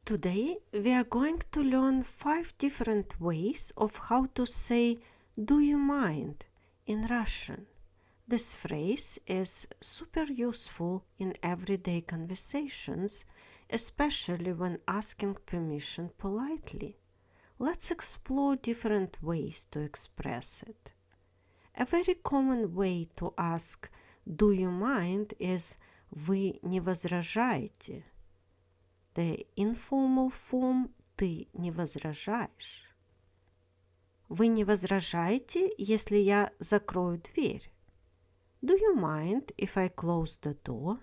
Today we are going to learn 5 different ways of how to say "Do you mind" in Russian. This phrase is super useful in everyday conversations, especially when asking permission politely. Let's explore different ways to express it. A very common way to ask "Do you mind" is "Вы не возражаете?" The informal form «ты не возражаешь». Вы не возражаете, если я закрою дверь? Do you mind if I close the door?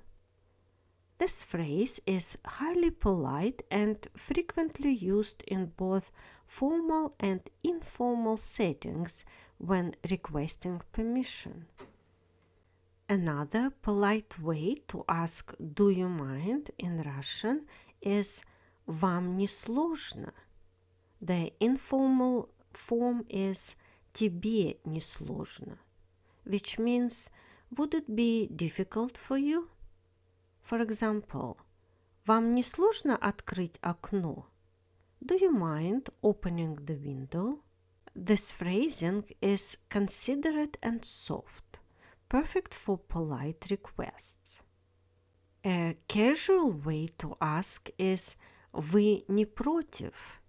This phrase is highly polite and frequently used in both formal and informal settings when requesting permission. Another polite way to ask "Do you mind" in Russian is «Вам не сложно?» The informal form is «Тебе не сложно», which means «Would it be difficult for you?» For example, «Вам не сложно открыть окно?» Do you mind opening the window? This phrasing is considerate and soft, perfect for polite requests. A casual way to ask is «Вы не против?»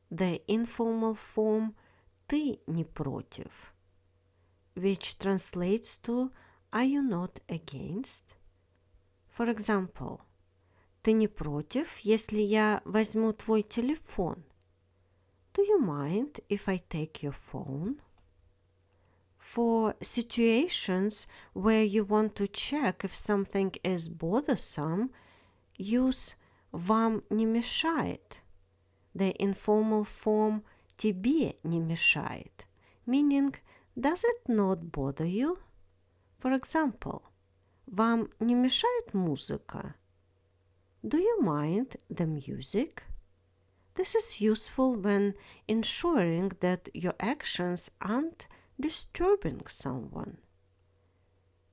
The informal form «Ты не против?» which translates to «Are you not against?» For example, «Ты не против, если я возьму твой телефон?» Do you mind if I take your phone? For situations where you want to check if something is bothersome, use «Вам не мешает?» The informal form «Тебе не мешает», meaning «Does it not bother you?» For example, «Вам не мешает музыка?» Do you mind the music? This is useful when ensuring that your actions aren't disturbing someone.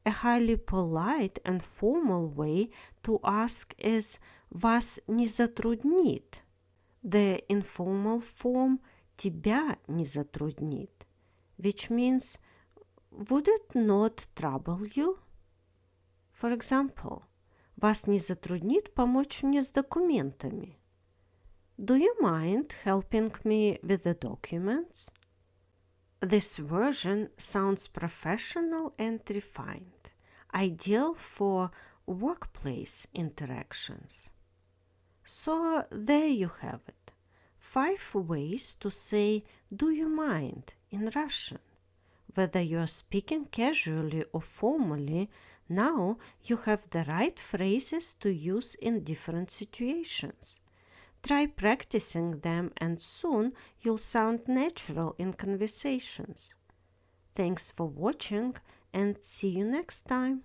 A highly polite and formal way to ask is «Вас не затруднит?» The informal form «Тебя не затруднит», which means «Would it not trouble you?» For example, «Вас не затруднит помочь мне с документами?» Do you mind helping me with the documents? This version sounds professional and refined, ideal for workplace interactions. So there you have it. 5 ways to say "Do you mind" in Russian. Whether you are speaking casually or formally, now you have the right phrases to use in different situations. Try practicing them and soon you'll sound natural in conversations. Thanks for watching and see you next time.